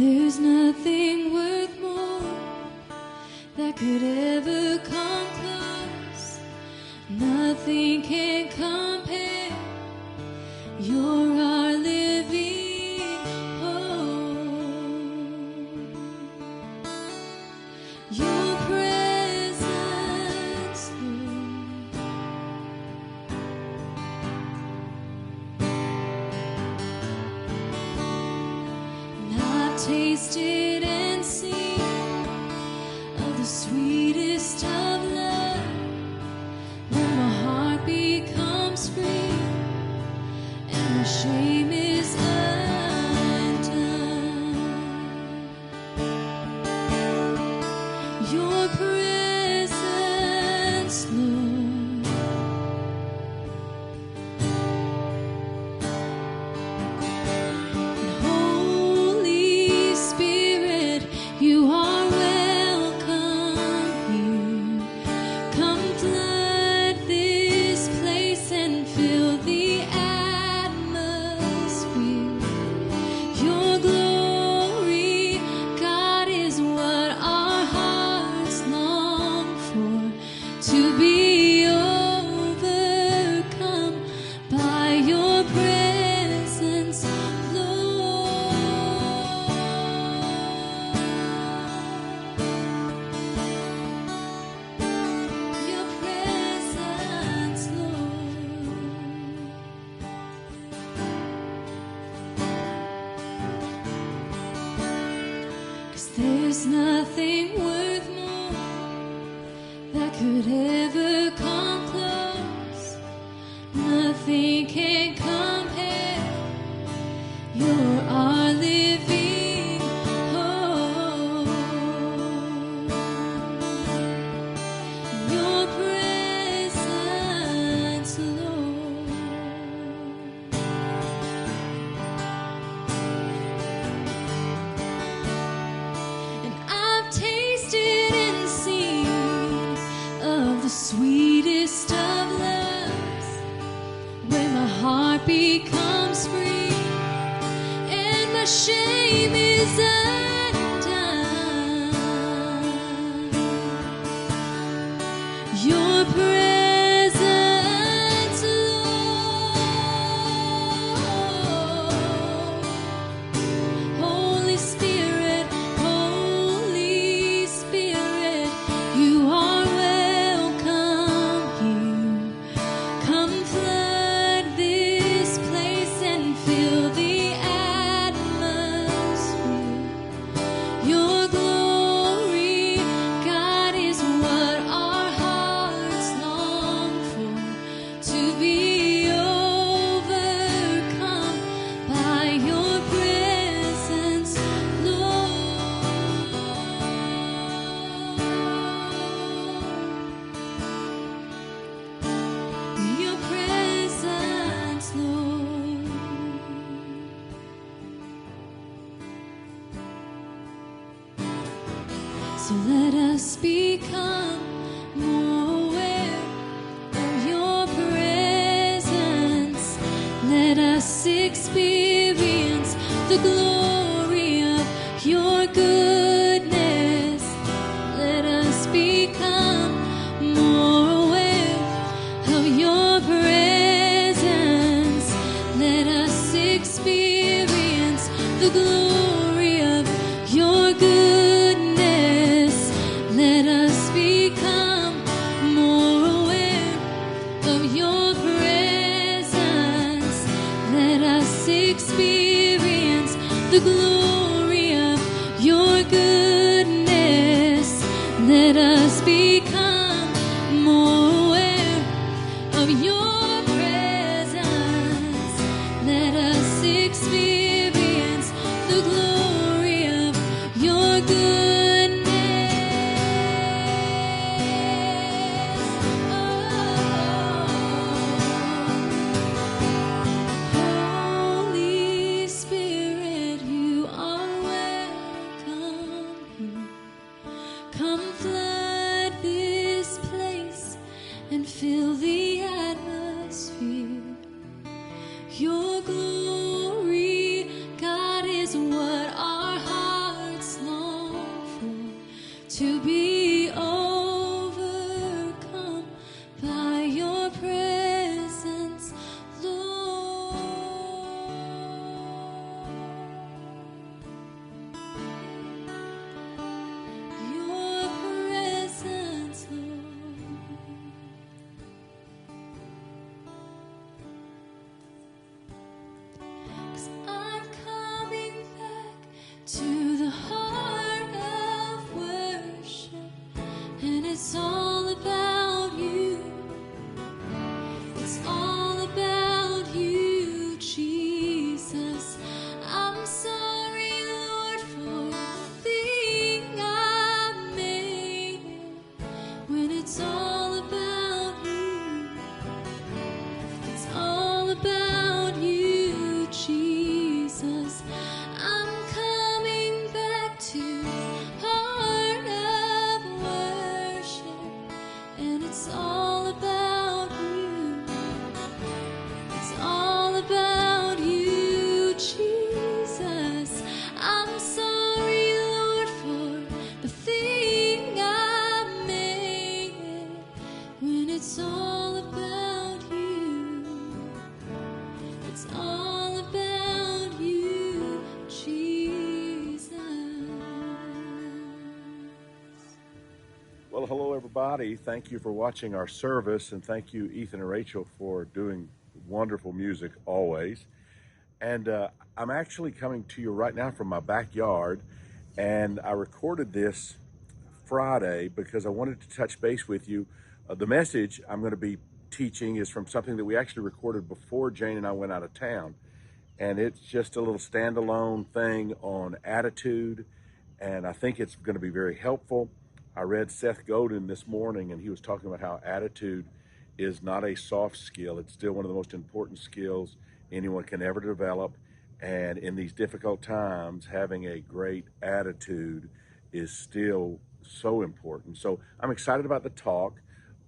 there's nothing worth more that could ever come close. Nothing can compare. You're our living hope. Your presence, Lord. And I've tasted and seen of the sweetest of love, when my heart becomes free and my shame is undone. Your presence, Lord. And Holy Spirit, you are welcome here. Come flood this place and fill the atmosphere. Your glory, God, is what our hearts long for, to be overcome by your presence, Lord. Your presence, Lord. 'Cause there's nothing worth more that could ever come close. Nothing can compare. You're our living hope. Your presence, Lord. And I've tasted and seen of the sweetest of loves, when my heart becomes free and my shame is undone. Your presence, Lord. Holy Spirit, Holy Spirit, you are welcome here. Come flood this place and fill the atmosphere. Your glory, God, is what our hearts long for, to be overcome by your presence, Lord. Your presence, Lord. So let us become more aware of your presence. Let us experience the glory of your goodness. Let us become more aware of your presence. Let us experience the glory of your goodness. Let us become more aware of your presence. Let us experience the glory of your goodness. Let us become more aware of your presence. Let us experience the glory of your goodness. Holy Spirit, you are welcome here. Come flood this place and fill the atmosphere. Your glory, God, is what our hearts It's all about you. It's all about you, Jesus. I'm sorry, Lord, for the thing I made. When it's all about you, it's all about you, Jesus. Well, hello, everybody. Thank you for watching our service, and thank you, Ethan and Rachel, for doing wonderful music always. And I'm actually coming to you right now from my backyard, and I recorded this Friday because I wanted to touch base with you. The message I'm going to be teaching is from something that we actually recorded before Jane and I went out of town. And it's just a little standalone thing on attitude, and I think it's going to be very helpful. I read Seth Godin this morning, and he was talking about how attitude is not a soft skill. It's still one of the most important skills anyone can ever develop. And in these difficult times, having a great attitude is still so important. So I'm excited about the talk,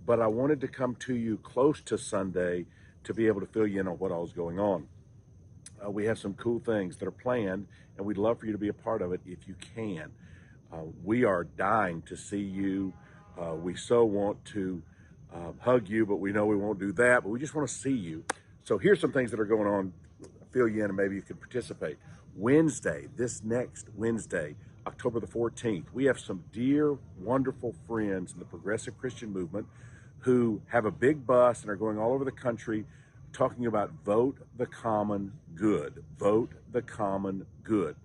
but I wanted to come to you close to Sunday to be able to fill you in on what all is going on. We have some cool things that are planned, and we'd love for you to be a part of it if you can. We are dying to see you. We so want to hug you, but we know we won't do that, but we just want to see you. So here's some things that are going on. Fill you in, and maybe you can participate. Wednesday, this next Wednesday, October the 14th, we have some dear, wonderful friends in the Progressive Christian Movement who have a big bus and are going all over the country talking about vote the common good. Vote the common good.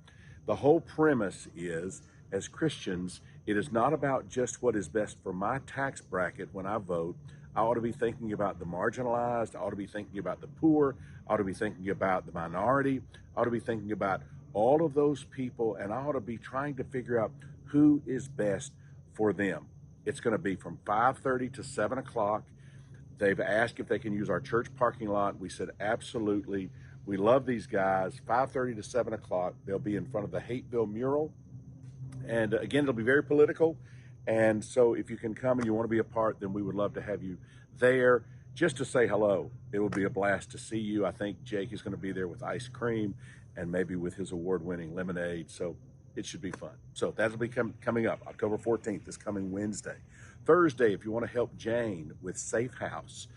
The whole premise is, as Christians, it is not about just what is best for my tax bracket when I vote. I ought to be thinking about the marginalized. I ought to be thinking about the poor. I ought to be thinking about the minority. I ought to be thinking about all of those people, and I ought to be trying to figure out who is best for them. It's going to be from 5:30 to 7 o'clock. They've asked if they can use our church parking lot. We said, absolutely. We love these guys. 5:30 to 7 o'clock. They'll be in front of the Hateville mural. And again, it'll be very political. And so if you can come and you want to be a part, then we would love to have you there just to say hello. It will be a blast to see you. I think Jake is going to be there with ice cream and maybe with his award-winning lemonade. So it should be fun. So that'll be coming up October 14th, this coming Wednesday. Thursday, if you want to help Jane with Safe House,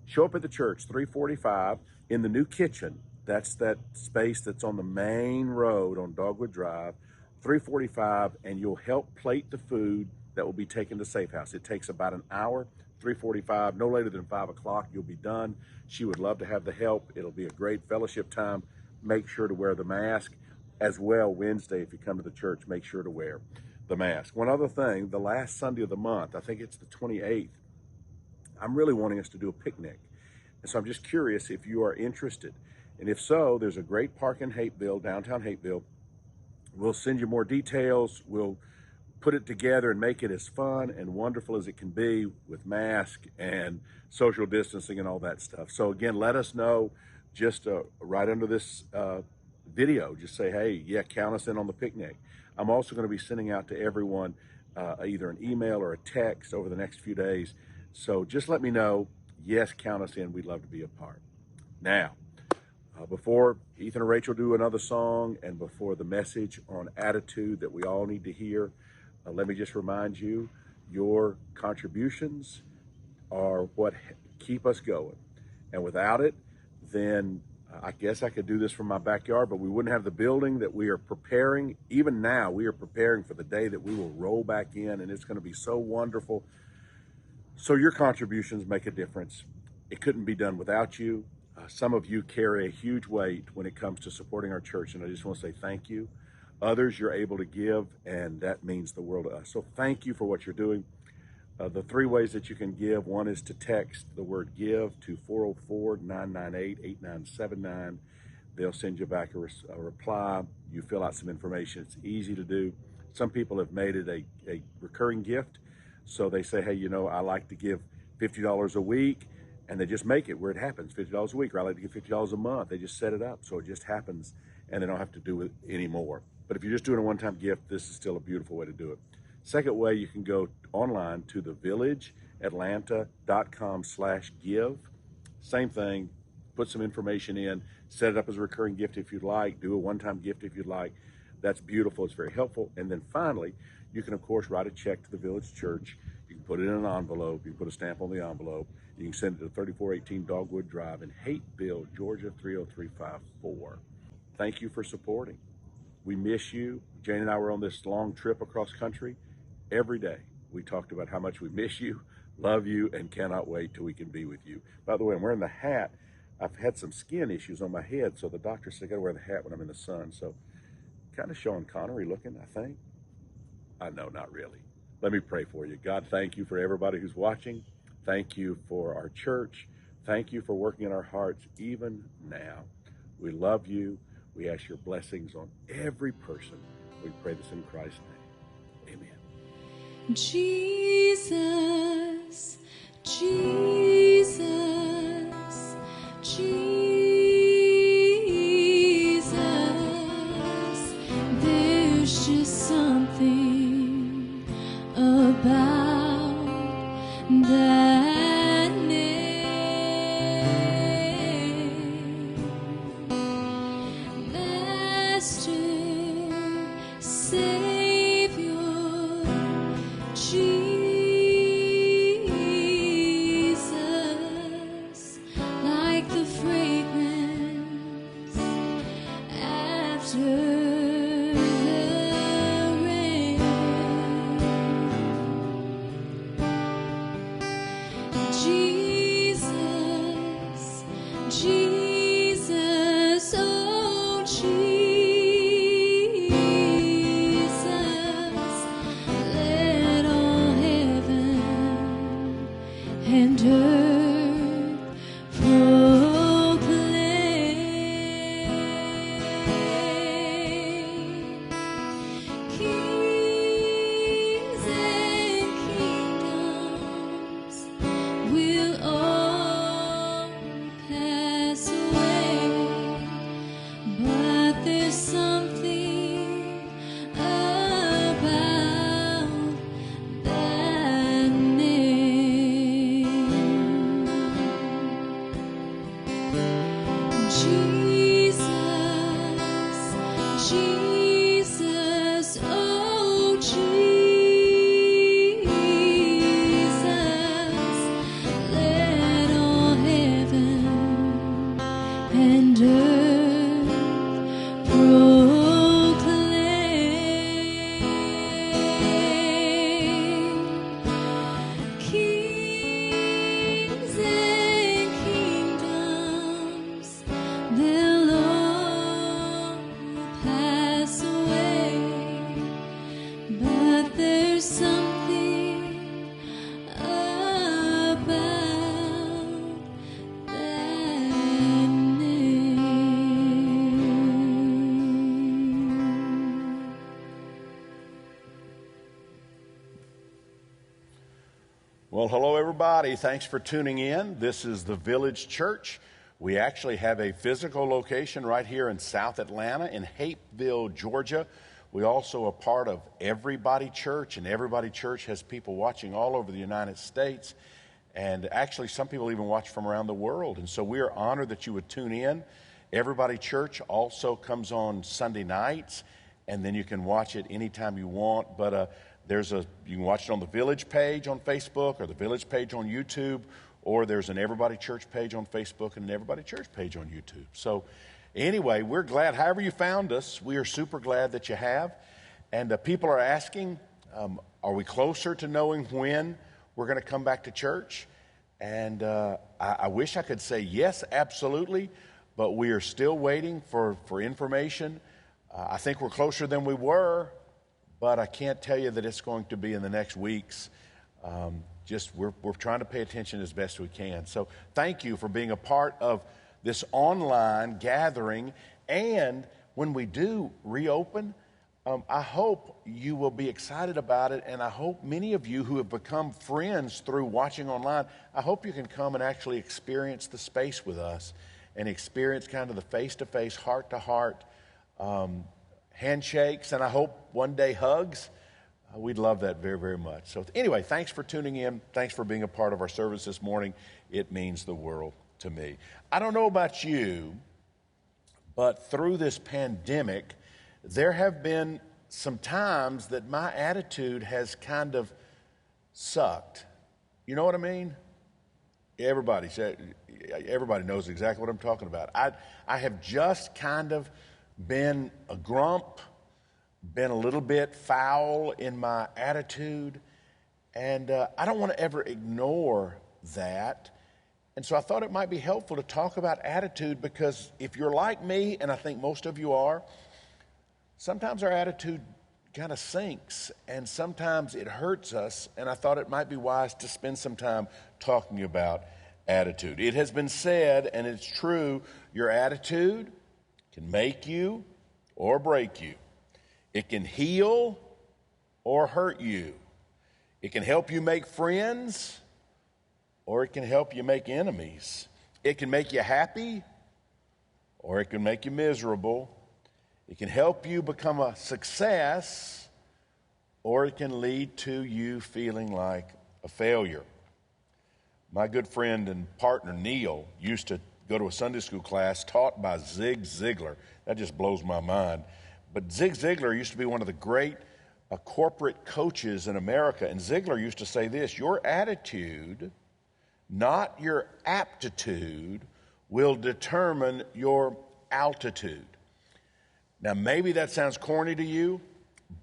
show up at the church, 345 in the new kitchen. That's that space that's on the main road on Dogwood Drive, 345, and you'll help plate the food that will be taken to Safe House. It takes about an hour, 345, no later than 5 o'clock, you'll be done. She would love to have the help. It'll be a great fellowship time. Make sure to wear the mask. As well, Wednesday, if you come to the church, make sure to wear the mask. One other thing, the last Sunday of the month, I think it's the 28th, I'm really wanting us to do a picnic. And so I'm just curious if you are interested. And if so, there's a great park in Hateville, downtown Hateville. We'll send you more details. We'll put it together and make it as fun and wonderful as it can be with mask and social distancing and all that stuff. So again, let us know just right under this video. Just say, hey, yeah, count us in on the picnic. I'm also going to be sending out to everyone either an email or a text over the next few days. So just let me know. Yes, count us in. We'd love to be a part. Now, before Ethan and Rachel do another song and before the message on attitude that we all need to hear, let me just remind you, your contributions are what keep us going. And without it, then I guess I could do this from my backyard, but we wouldn't have the building that we are preparing. Even now, we are preparing for the day that we will roll back in, and it's going to be so wonderful. So your contributions make a difference. It couldn't be done without you. Some of you carry a huge weight when it comes to supporting our church, and I just want to say thank you. Others you're able to give, and that means the world to us. So thank you for what you're doing. The three ways that you can give: one is to text the word give to 404-998-8979. They'll send you back a reply. You fill out some information. It's easy to do. Some people have made it a recurring gift. So they say, hey, you know, I like to give $50 a week, and they just make it where it happens, $50 a week, or I like to give $50 a month. They just set it up so it just happens, and they don't have to do it anymore. But if you're just doing a one-time gift, this is still a beautiful way to do it. Second way, you can go online to thevillageatlanta.com/give. Same thing, put some information in, set it up as a recurring gift if you'd like, do a one-time gift if you'd like. That's beautiful, it's very helpful. And then finally, you can of course write a check to the Village Church. You can put it in an envelope, you can put a stamp on the envelope, you can send it to 3418 Dogwood Drive in Hapeville, Georgia 30354. Thank you for supporting. We miss you. Jane and I were on this long trip across country. Every day we talked about how much we miss you, love you, and cannot wait till we can be with you. By the way, I'm wearing the hat. I've had some skin issues on my head, so the doctor said I gotta wear the hat when I'm in the sun. So kind of Sean Connery looking, I think. I know, not really. Let me pray for you. God, thank you for everybody who's watching. Thank you for our church. Thank you for working in our hearts even now. We love you. We ask your blessings on every person. We pray this in Christ's name. Amen. Jesus, Jesus, Jesus, there's just something about that name. Master, Savior, Jesus, like the fragrance after the rain. Jesus, Jesus, oh Jesus, let all heaven and earth proclaim. Kings and kingdoms will all pass away, but there's something about that name. Jesus, Jesus, oh Jesus, let all heaven and earth proclaim. Kings and kingdoms, they'll all pass away, but there's something about that name. Well, hello, everybody. Thanks for tuning in. This is the Village Church. We actually have a physical location right here in South Atlanta in Hapeville, Georgia. We also are part of Everybody Church, and Everybody Church has people watching all over the United States. And actually, some people even watch from around the world. And so we are honored that you would tune in. Everybody Church also comes on Sunday nights, and then you can watch it anytime you want. But you can watch it on the Village page on Facebook or the Village page on YouTube, or there's an Everybody Church page on Facebook and an Everybody Church page on YouTube. So anyway, we're glad, however you found us, we are super glad that you have. And people are asking, are we closer to knowing when we're going to come back to church? And I wish I could say yes, absolutely, but we are still waiting for information. I think we're closer than we were, but I can't tell you that it's going to be in the next weeks. We're trying to pay attention as best we can. So thank you for being a part of this online gathering. And when we do reopen, I hope you will be excited about it. And I hope many of you who have become friends through watching online, I hope you can come and actually experience the space with us and experience kind of the face-to-face, heart-to-heart handshakes, and I hope one day hugs. We'd love that very, very much. So anyway, thanks for tuning in. Thanks for being a part of our service this morning. It means the world to me. I don't know about you, but through this pandemic, there have been some times that my attitude has kind of sucked. You know what I mean? Everybody knows exactly what I'm talking about. I have just kind of been a grump, been a little bit foul in my attitude, and I don't want to ever ignore that. And so I thought it might be helpful to talk about attitude, because if you're like me, and I think most of you are, sometimes our attitude kind of sinks, and sometimes it hurts us, and I thought it might be wise to spend some time talking about attitude. It has been said, and it's true, your attitude can make you or break you. It can heal or hurt you. It can help you make friends, or it can help you make enemies. It can make you happy, or it can make you miserable. It can help you become a success, or it can lead to you feeling like a failure. My good friend and partner, Neil, used to go to a Sunday school class taught by Zig Ziglar. That just blows my mind. But Zig Ziglar used to be one of the great corporate coaches in America. And Ziglar used to say this: your attitude, not your aptitude, will determine your altitude. Now, maybe that sounds corny to you,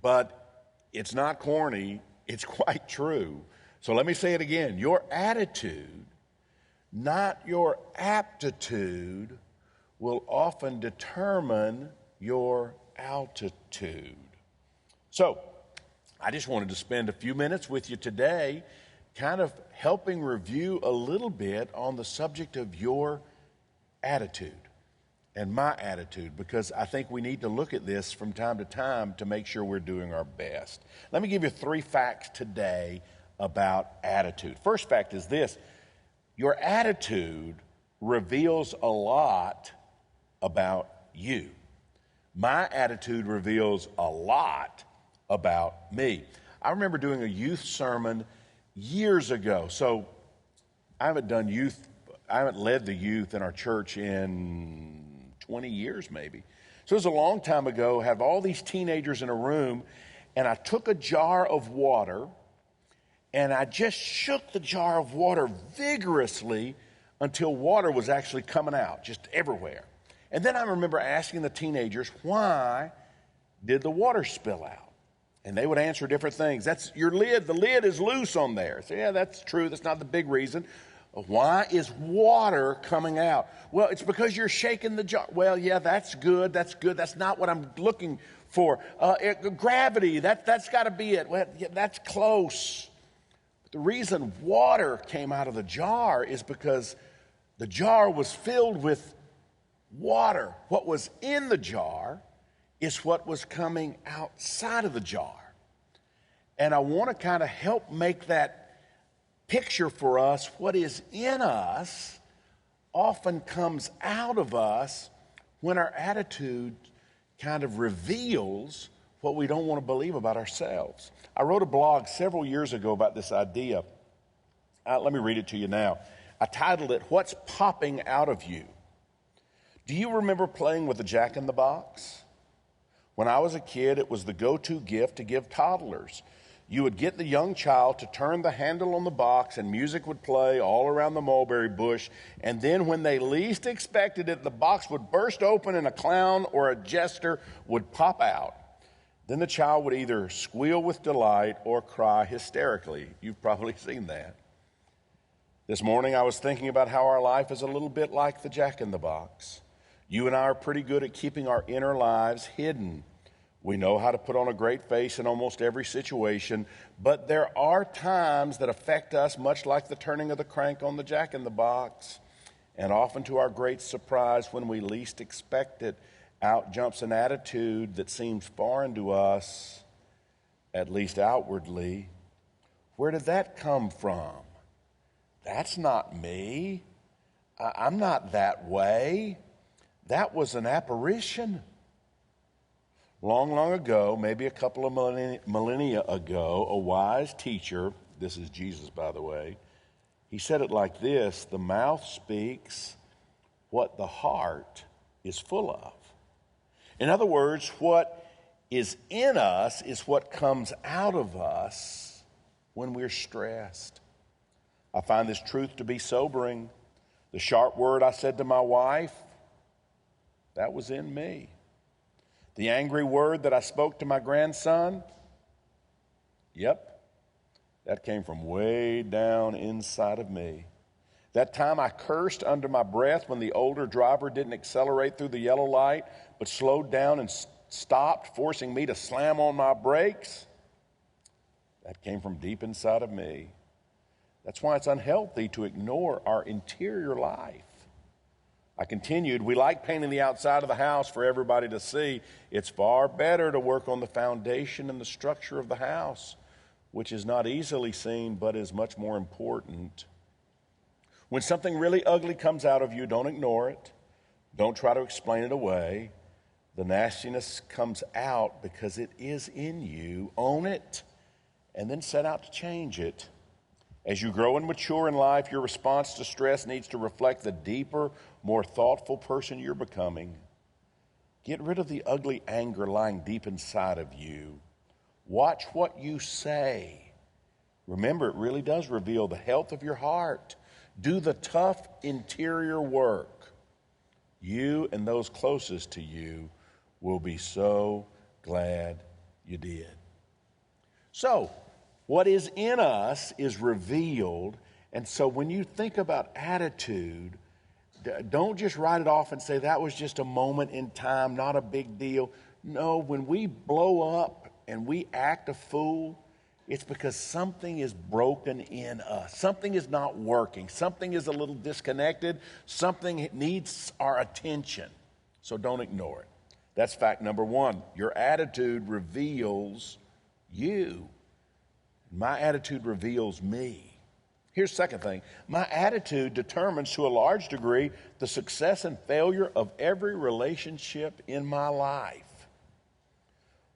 but it's not corny. It's quite true. So let me say it again. Your attitude, not your aptitude, will often determine your altitude. So I just wanted to spend a few minutes with you today kind of helping review a little bit on the subject of your attitude and my attitude, because I think we need to look at this from time to time to make sure we're doing our best. Let me give you 3 facts today about attitude. First fact is this: your attitude reveals a lot about you. My attitude reveals a lot about me. I remember doing a youth sermon years ago. So I haven't led the youth in our church in 20 years maybe. So it was a long time ago. Have all these teenagers in a room, and I took a jar of water and I just shook the jar of water vigorously until water was actually coming out just everywhere. And then I remember asking the teenagers, why did the water spill out? And they would answer different things. That's your lid. The lid is loose on there. So yeah, that's true. That's not the big reason. Why is water coming out? Well, it's because you're shaking the jar. Well, yeah, that's good. That's good. That's not what I'm looking for. Gravity, that's got to be it. Well, yeah, that's close. But the reason water came out of the jar is because the jar was filled with water. What was in the jar is what was coming outside of the jar. And I want to kind of help make that picture for us. What is in us often comes out of us when our attitude kind of reveals what we don't want to believe about ourselves. I wrote a blog several years ago about this idea. Let me read it to you now. I titled it, "What's Popping Out of You?" Do you remember playing with a Jack-in-the-Box? When I was a kid, it was the go-to gift to give toddlers. You would get the young child to turn the handle on the box, and music would play all around the mulberry bush. And then when they least expected it, the box would burst open and a clown or a jester would pop out. Then the child would either squeal with delight or cry hysterically. You've probably seen that. This morning I was thinking about how our life is a little bit like the Jack-in-the-Box. You and I are pretty good at keeping our inner lives hidden. We know how to put on a great face in almost every situation, but there are times that affect us much like the turning of the crank on the Jack-in-the-Box. And often to our great surprise, when we least expect it, out jumps an attitude that seems foreign to us, at least outwardly. Where did that come from? That's not me. I'm not that way. That was an apparition. Long, long ago, maybe a couple of millennia ago, a wise teacher, this is Jesus, by the way, he said it like this: the mouth speaks what the heart is full of. In other words, what is in us is what comes out of us when we're stressed. I find this truth to be sobering. The sharp word I said to my wife, that was in me. The angry word that I spoke to my grandson, yep, that came from way down inside of me. That time I cursed under my breath when the older driver didn't accelerate through the yellow light, but slowed down and stopped, forcing me to slam on my brakes, that came from deep inside of me. That's why it's unhealthy to ignore our interior life. I continued, we like painting the outside of the house for everybody to see. It's far better to work on the foundation and the structure of the house, which is not easily seen but is much more important. When something really ugly comes out of you, don't ignore it. Don't try to explain it away. The nastiness comes out because it is in you. Own it and then set out to change it. As you grow and mature in life, your response to stress needs to reflect the deeper, more thoughtful person you're becoming. Get rid of the ugly anger lying deep inside of you. Watch what you say. Remember, it really does reveal the health of your heart. Do the tough interior work. You and those closest to you will be so glad you did. So, what is in us is revealed. And so when you think about attitude, don't just write it off and say that was just a moment in time, not a big deal. No, when we blow up and we act a fool, it's because something is broken in us. Something is not working. Something is a little disconnected. Something needs our attention. So don't ignore it. That's fact number one. Your attitude reveals you. My attitude reveals me. Here's the second thing. My attitude determines to a large degree the success and failure of every relationship in my life.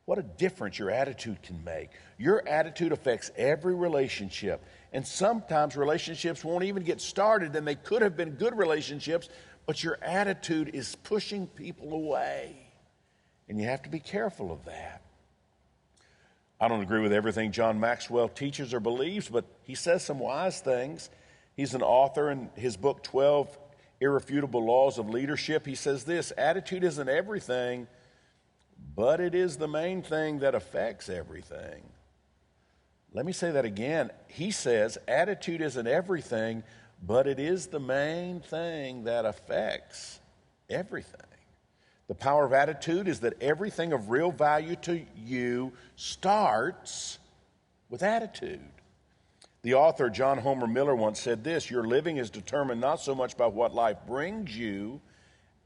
What a difference your attitude can make. Your attitude affects every relationship. And sometimes relationships won't even get started, and they could have been good relationships, but your attitude is pushing people away. And you have to be careful of that. I don't agree with everything John Maxwell teaches or believes, but he says some wise things. He's an author in his book, 12 Irrefutable Laws of Leadership. He says this: attitude isn't everything, but it is the main thing that affects everything. Let me say that again. He says attitude isn't everything, but it is the main thing that affects everything. The power of attitude is that everything of real value to you starts with attitude. The author John Homer Miller once said this: your living is determined not so much by what life brings you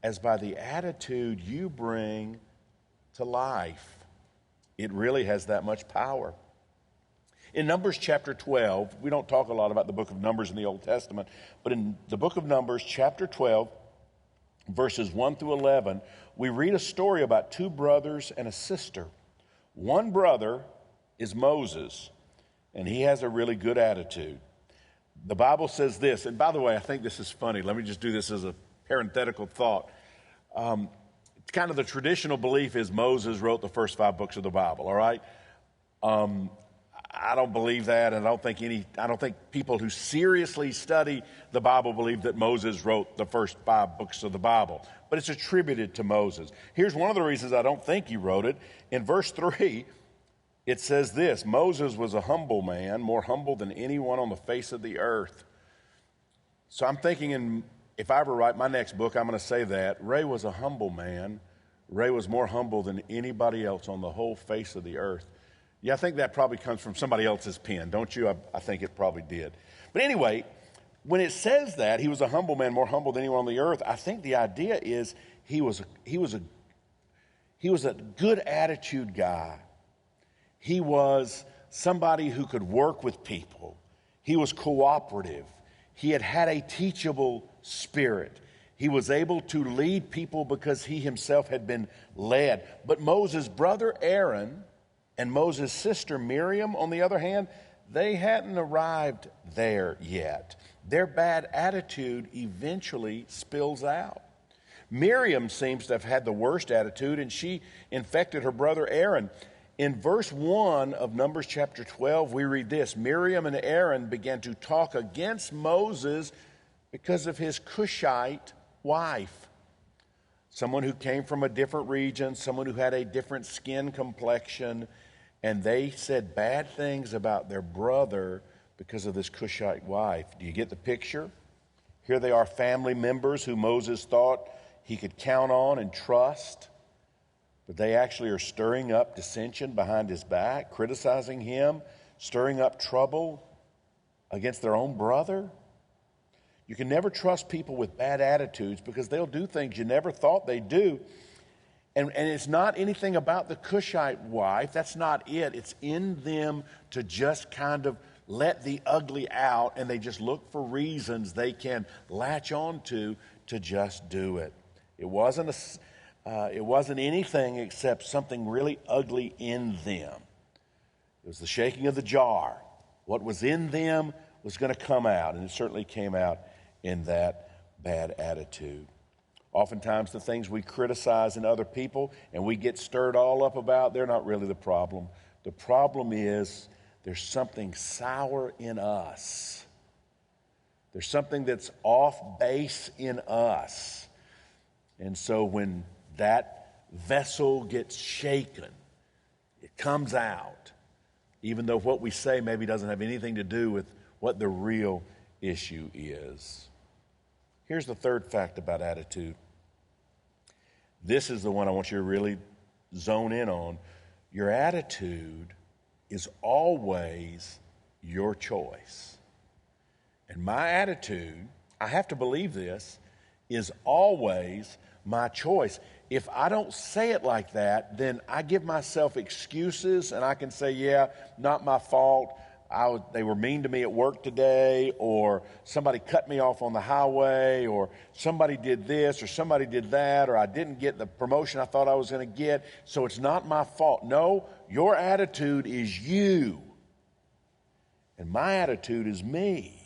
as by the attitude you bring to life. It really has that much power. In Numbers chapter 12, we don't talk a lot about the book of Numbers in the Old Testament, but in the book of Numbers chapter 12, verses 1 through 11, we read a story about two brothers and a sister. One brother is Moses, and he has a really good attitude. The Bible says this, and by the way, I think this is funny. Let me just do this as a parenthetical thought. Kind of the traditional belief is Moses wrote the first 5 books of the Bible, all right? I don't believe that, and I don't think people who seriously study the Bible believe that Moses wrote the first 5 books of the Bible. But it's attributed to Moses. Here's one of the reasons I don't think he wrote it. In verse 3, it says this: Moses was a humble man, more humble than anyone on the face of the earth. So I'm thinking, if I ever write my next book, I'm going to say that. Ray was a humble man. Ray was more humble than anybody else on the whole face of the earth. Yeah, I think that probably comes from somebody else's pen, don't you? I think it probably did. But anyway, when it says that he was a humble man, more humble than anyone on the earth, I think the idea is he was a good attitude guy. He was somebody who could work with people. He was cooperative. He had a teachable spirit. He was able to lead people because he himself had been led. But Moses' brother Aaron and Moses' sister Miriam, on the other hand, they hadn't arrived there yet. Their bad attitude eventually spills out. Miriam seems to have had the worst attitude, and she infected her brother Aaron. In verse 1 of Numbers chapter 12, we read this: Miriam and Aaron began to talk against Moses because of his Cushite wife, someone who came from a different region, someone who had a different skin complexion, and they said bad things about their brother because of this Cushite wife. Do you get the picture? Here they are, family members who Moses thought he could count on and trust, but they actually are stirring up dissension behind his back, criticizing him, stirring up trouble against their own brother. You can never trust people with bad attitudes because they'll do things you never thought they'd do. And it's not anything about the Cushite wife. That's not it. It's in them to just kind of let the ugly out, and they just look for reasons they can latch on to just do it. It wasn't anything except something really ugly in them. It was the shaking of the jar. What was in them was going to come out, and it certainly came out in that bad attitude. Oftentimes the things we criticize in other people and we get stirred all up about, they're not really the problem. The problem is there's something sour in us. There's something that's off base in us. And so when that vessel gets shaken, it comes out, even though what we say maybe doesn't have anything to do with what the real issue is. Here's the third fact about attitude. This is the one I want you to really zone in on. Your attitude is always your choice. And my attitude, I have to believe this, is always my choice. If I don't say it like that, then I give myself excuses and I can say, yeah, not my fault. They were mean to me at work today, or somebody cut me off on the highway, or somebody did this or somebody did that, or I didn't get the promotion I thought I was going to get, so it's not my fault. No, your attitude is you, and my attitude is me.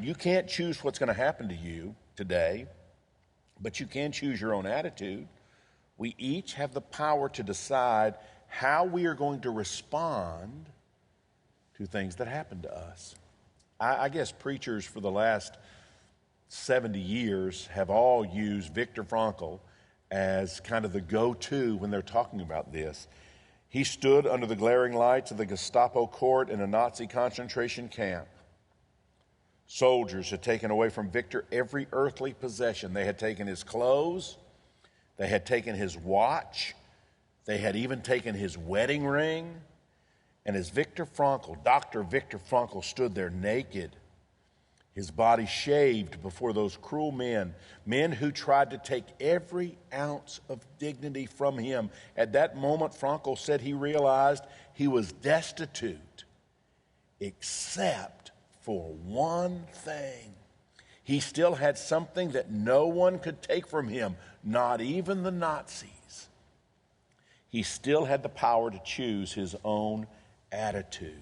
You can't choose what's going to happen to you today, but you can choose your own attitude. We each have the power to decide how we are going to respond to things that happen to us. I guess preachers for the last 70 years have all used Viktor Frankl as kind of the go-to when they're talking about this. He stood under the glaring lights of the Gestapo court in a Nazi concentration camp. Soldiers had taken away from Viktor every earthly possession. They had taken his clothes. They had taken his watch. They had even taken his wedding ring. And as Dr. Viktor Frankl stood there naked, his body shaved before those cruel men who tried to take every ounce of dignity from him. At that moment, Frankl said he realized he was destitute, except for one thing. He still had something that no one could take from him, not even the Nazis. He still had the power to choose his own attitude.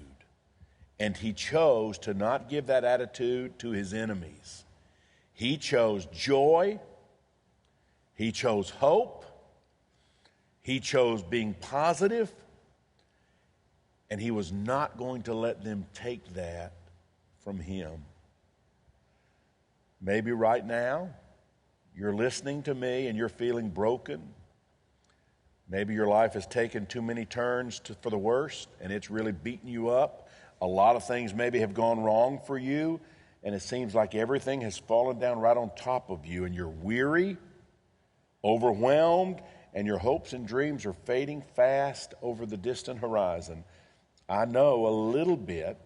And he chose to not give that attitude to his enemies. He chose joy. He chose hope. He chose being positive. And he was not going to let them take that from him. Maybe right now you're listening to me and you're feeling broken. Maybe your life has taken too many turns for the worst and it's really beaten you up. A lot of things maybe have gone wrong for you and it seems like everything has fallen down right on top of you and you're weary, overwhelmed, and your hopes and dreams are fading fast over the distant horizon. I know a little bit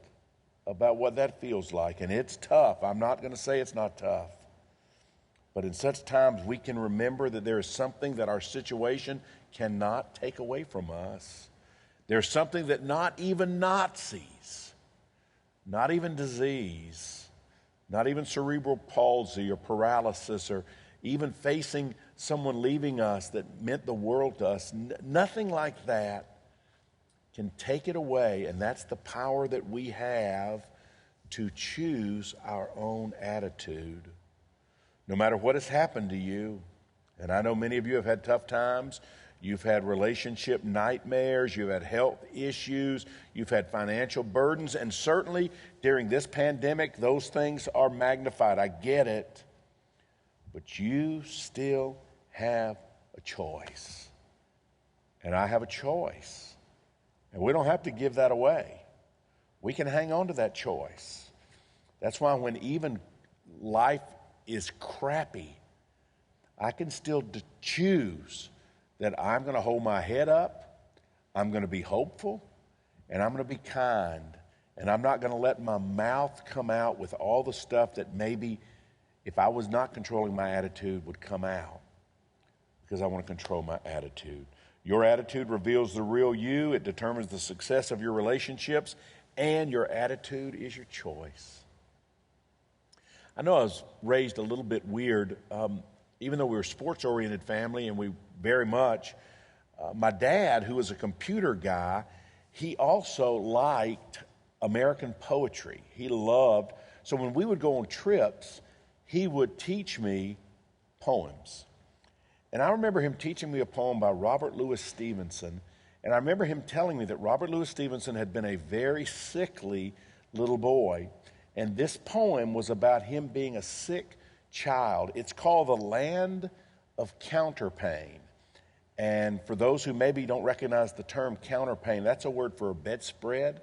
about what that feels like, and it's tough. I'm not going to say it's not tough. But in such times, we can remember that there is something that our situation cannot take away from us. There's something that not even Nazis, not even disease, not even cerebral palsy or paralysis or even facing someone leaving us that meant the world to us. Nothing like that can take it away, and that's the power that we have to choose our own attitude. No matter what has happened to you, and I know many of you have had tough times, you've had relationship nightmares, you've had health issues, you've had financial burdens, and certainly during this pandemic, those things are magnified. I get it. But you still have a choice. And I have a choice. And we don't have to give that away. We can hang on to that choice. That's why when even life is crappy, I can still choose that I'm going to hold my head up, I'm going to be hopeful, and I'm going to be kind. And I'm not going to let my mouth come out with all the stuff that maybe, if I was not controlling my attitude, would come out, because I want to control my attitude. Your attitude reveals the real you. It determines the success of your relationships, and your attitude is your choice. I know I was raised a little bit weird, even though we were a sports-oriented family, and we very much. My dad, who was a computer guy, he also liked American poetry. He loved, so when we would go on trips, he would teach me poems. And I remember him teaching me a poem by Robert Louis Stevenson. And I remember him telling me that Robert Louis Stevenson had been a very sickly little boy. And this poem was about him being a sick child. It's called The Land of Counterpane. And for those who maybe don't recognize the term counterpane, that's a word for a bedspread.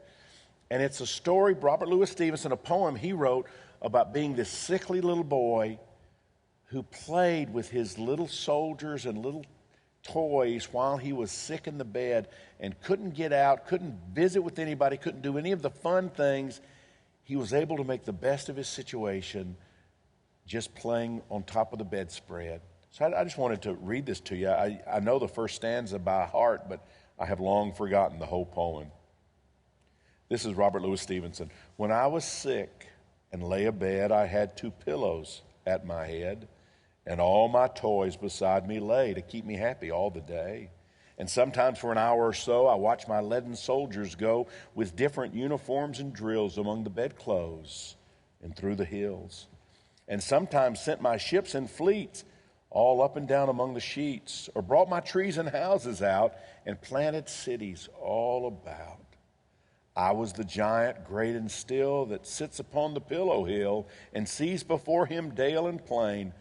And it's a story, Robert Louis Stevenson, a poem he wrote about being this sickly little boy who played with his little soldiers and little toys while he was sick in the bed and couldn't get out, couldn't visit with anybody, couldn't do any of the fun things. He was able to make the best of his situation just playing on top of the bedspread. So I just wanted to read this to you. I know the first stanza by heart, but I have long forgotten the whole poem. This is Robert Louis Stevenson. When I was sick and lay abed, I had 2 pillows at my head, and all my toys beside me lay to keep me happy all the day. And sometimes for an hour or so, I watched my leaden soldiers go with different uniforms and drills among the bedclothes and through the hills. And sometimes sent my ships in fleets all up and down among the sheets, or brought my trees and houses out and planted cities all about. I was the giant, great and still, that sits upon the pillow hill and sees before him dale and plain,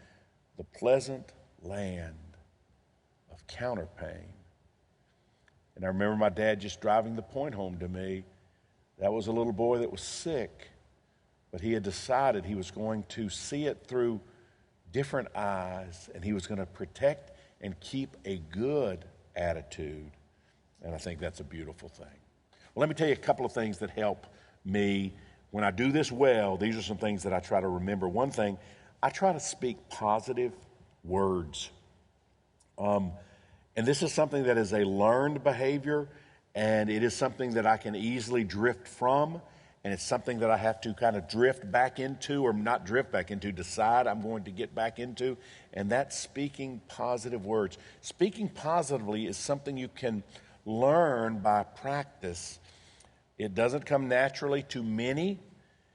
the pleasant land of Counterpane. And I remember my dad just driving the point home to me. That was a little boy that was sick, but he had decided he was going to see it through different eyes, and he was going to protect and keep a good attitude. And I think that's a beautiful thing. Well, let me tell you a couple of things that help me. When I do this well, these are some things that I try to remember. One thing, I try to speak positive words. And this is something that is a learned behavior, and it is something that I can easily drift from, and it's something that I have to kind of drift back into, or not drift back into, decide I'm going to get back into, and that's speaking positive words. Speaking positively is something you can learn by practice. It doesn't come naturally to many,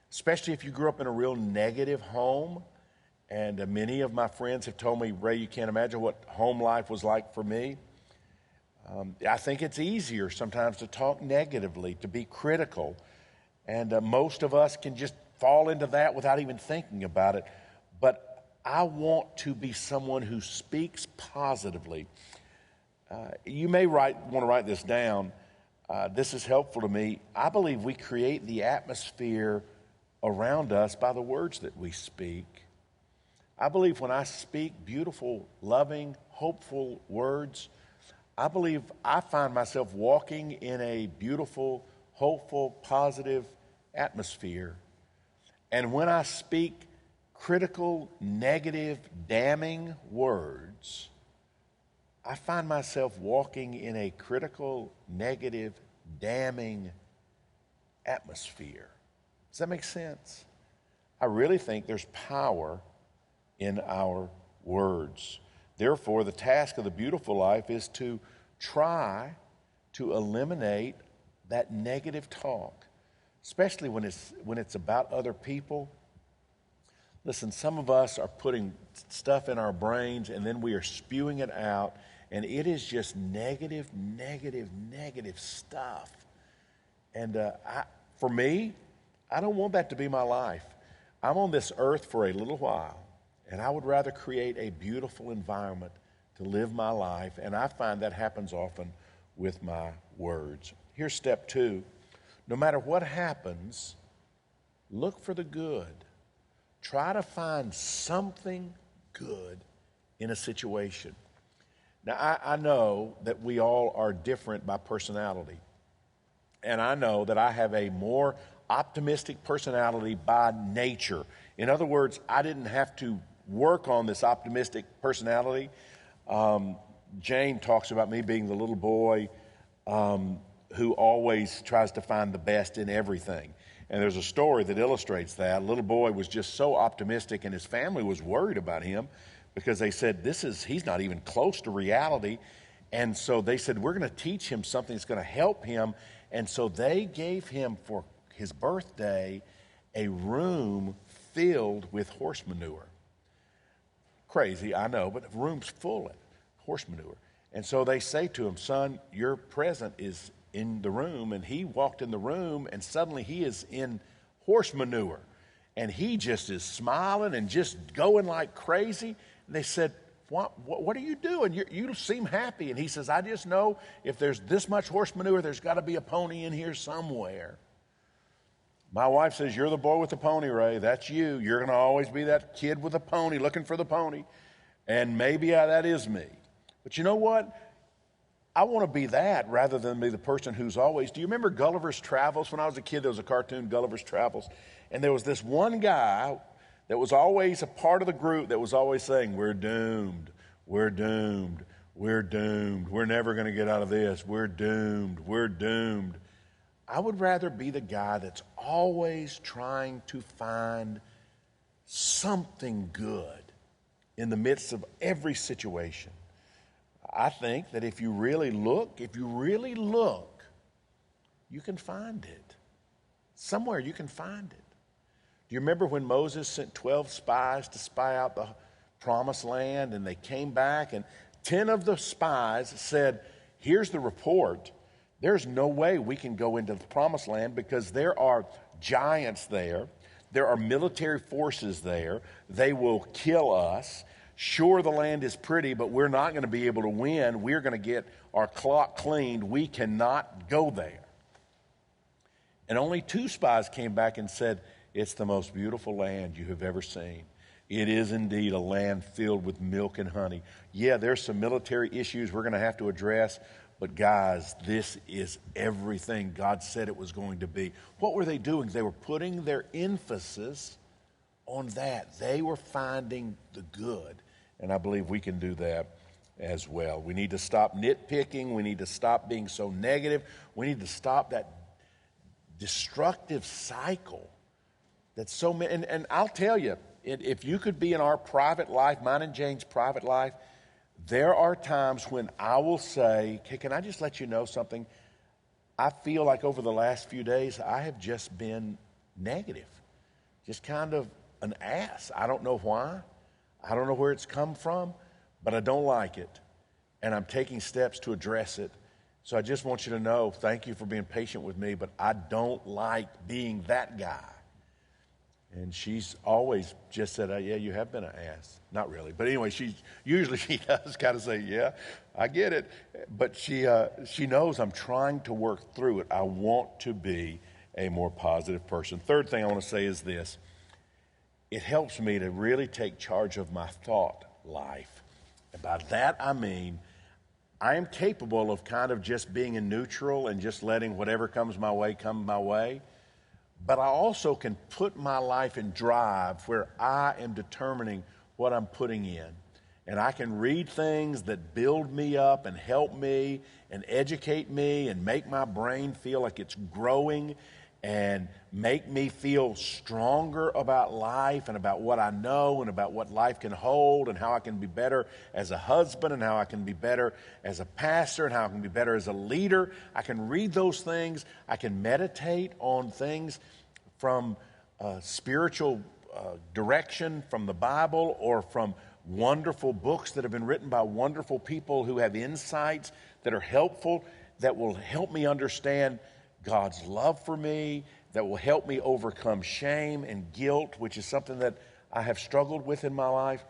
especially if you grew up in a real negative home. And many of my friends have told me, Ray, you can't imagine what home life was like for me. I think it's easier sometimes to talk negatively, to be critical. And most of us can just fall into that without even thinking about it. But I want to be someone who speaks positively. You may want to write this down. This is helpful to me. I believe we create the atmosphere around us by the words that we speak. I believe when I speak beautiful, loving, hopeful words, I believe I find myself walking in a beautiful, hopeful, positive atmosphere. And when I speak critical, negative, damning words, I find myself walking in a critical, negative, damning atmosphere. Does that make sense? I really think there's power in our words. Therefore, the task of the beautiful life is to try to eliminate that negative talk, especially when it's about other people. Listen, some of us are putting stuff in our brains and then we are spewing it out, and it is just negative, negative, negative stuff. And for me, I don't want that to be my life. I'm on this earth for a little while, and I would rather create a beautiful environment to live my life, and I find that happens often with my words. Here's step 2. No matter what happens, look for the good. Try to find something good in a situation. Now, I know that we all are different by personality. And I know that I have a more optimistic personality by nature. In other words, I didn't have to work on this optimistic personality. Jane talks about me being the little boy who always tries to find the best in everything. And there's a story that illustrates that. A little boy was just so optimistic, and his family was worried about him because they said, he's not even close to reality. And so they said, we're going to teach him something that's going to help him. And so they gave him for his birthday a room filled with horse manure. Crazy, I know, but the room's full of horse manure. And so they say to him, son, your present is in the room. And he walked in the room, and suddenly he is in horse manure. And he just is smiling and just going like crazy. And they said, what are you doing? You seem happy. And he says, I just know if there's this much horse manure, there's got to be a pony in here somewhere. My wife says, you're the boy with the pony, Ray. That's you. You're going to always be that kid with a pony, looking for the pony. And maybe that is me. But you know what? I want to be that rather than be the person who's always... Do you remember Gulliver's Travels? When I was a kid, there was a cartoon, Gulliver's Travels. And there was this one guy that was always a part of the group that was always saying, we're doomed, we're doomed, we're doomed, we're never going to get out of this, we're doomed, we're doomed. I would rather be the guy that's always trying to find something good in the midst of every situation. I think that if you really look, you can find it. Somewhere you can find it. Do you remember when Moses sent 12 spies to spy out the promised land, and they came back, and 10 of the spies said, here's the report. There's no way we can go into the promised land because there are giants there. There are military forces there. They will kill us. Sure, the land is pretty, but we're not going to be able to win. We're going to get our clock cleaned. We cannot go there. And only 2 spies came back and said, it's the most beautiful land you have ever seen. It is indeed a land filled with milk and honey. Yeah, there's some military issues we're going to have to address, but guys, this is everything God said it was going to be. What were they doing? They were putting their emphasis on that. They were finding the good. And I believe we can do that as well. We need to stop nitpicking. We need to stop being so negative. We need to stop that destructive cycle that's so many. And I'll tell you, if you could be in our private life, mine and Jane's private life, there are times when I will say, hey, can I just let you know something? I feel like over the last few days, I have just been negative, just kind of an ass. I don't know why. I don't know where it's come from, but I don't like it. And I'm taking steps to address it. So I just want you to know, thank you for being patient with me, but I don't like being that guy. And she's always just said, yeah, you have been an ass. Not really. But anyway, she does kind of say, yeah, I get it. But she knows I'm trying to work through it. I want to be a more positive person. Third thing I want to say is this. It helps me to really take charge of my thought life. And by that I mean I am capable of kind of just being in neutral and just letting whatever comes my way come my way. But I also can put my life in drive where I am determining what I'm putting in. And I can read things that build me up and help me and educate me and make my brain feel like it's growing. and make me feel stronger about life and about what I know and about what life can hold and how I can be better as a husband and how I can be better as a pastor and how I can be better as a leader. I can read those things. I can meditate on things from spiritual direction from the Bible or from wonderful books that have been written by wonderful people who have insights that are helpful, that will help me understand God's love for me, that will help me overcome shame and guilt, which is something that I have struggled with in my life.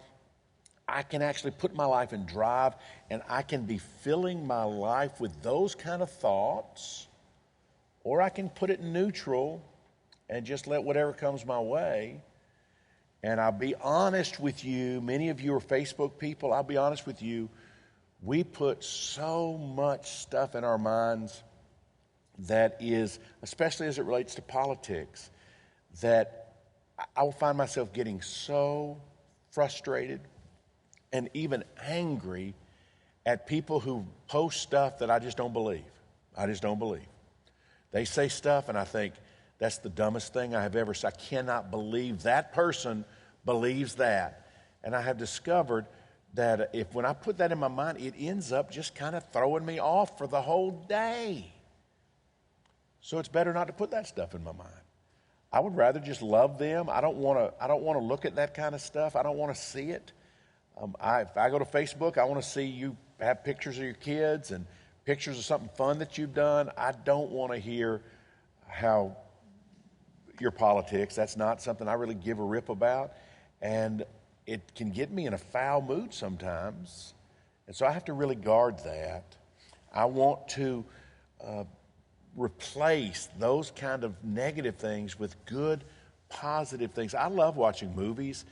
I can actually put my life in drive, and I can be filling my life with those kind of thoughts, or I can put it in neutral and just let whatever comes my way. And I'll be honest with you, many of you are Facebook people, I'll be honest with you, we put so much stuff in our minds that is, especially as it relates to politics, that I will find myself getting so frustrated and even angry at people who post stuff that I just don't believe. I just don't believe. They say stuff and I think, that's the dumbest thing I have ever said. I cannot believe that person believes that. And I have discovered that when I put that in my mind, it ends up just kind of throwing me off for the whole day. So it's better not to put that stuff in my mind. I would rather just love them. I don't want to look at that kind of stuff. I don't want to see it. If I go to Facebook, I want to see you have pictures of your kids and pictures of something fun that you've done. I don't want to hear how your politics. That's not something I really give a rip about. And it can get me in a foul mood sometimes. And so I have to really guard that. I want to replace those kind of negative things with good, positive things. I love watching movies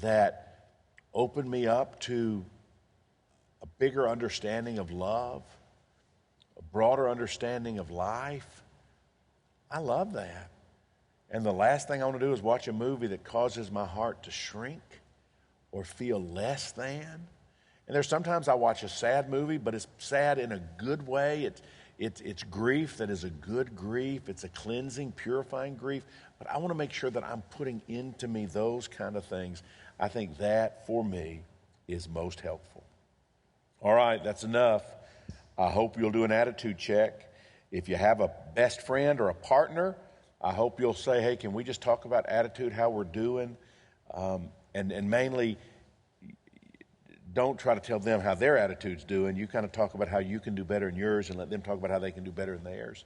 that open me up to a bigger understanding of love, a broader understanding of life. I love that. And the last thing I want to do is watch a movie that causes my heart to shrink or feel less than. And there's sometimes I watch a sad movie, but it's sad in a good way. It's grief that is a good grief. It's a cleansing, purifying grief. But I want to make sure that I'm putting into me those kind of things. I think that, for me, is most helpful. All right, that's enough. I hope you'll do an attitude check. If you have a best friend or a partner, I hope you'll say, hey, can we just talk about attitude, how we're doing? And mainly, don't try to tell them how their attitude's doing. You kind of talk about how you can do better in yours and let them talk about how they can do better in theirs.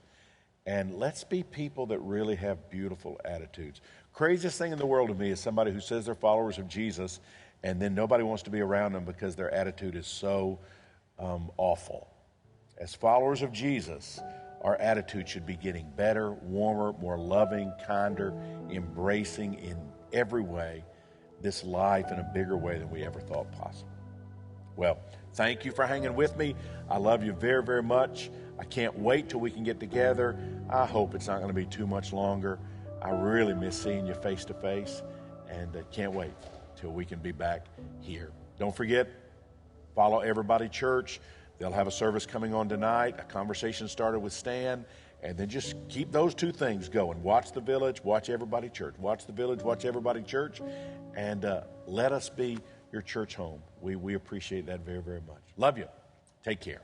And let's be people that really have beautiful attitudes. Craziest thing in the world to me is somebody who says they're followers of Jesus and then nobody wants to be around them because their attitude is so awful. As followers of Jesus, our attitude should be getting better, warmer, more loving, kinder, embracing in every way this life in a bigger way than we ever thought possible. Well, thank you for hanging with me. I love you very, very much. I can't wait till we can get together. I hope it's not going to be too much longer. I really miss seeing you face to face, and can't wait till we can be back here. Don't forget, follow Everybody Church. They'll have a service coming on tonight. A conversation started with Stan. And then just keep those two things going. Watch The Village, watch Everybody Church. Watch The Village, watch Everybody Church. And let us be your church home. We appreciate that very, very much. Love you. Take care.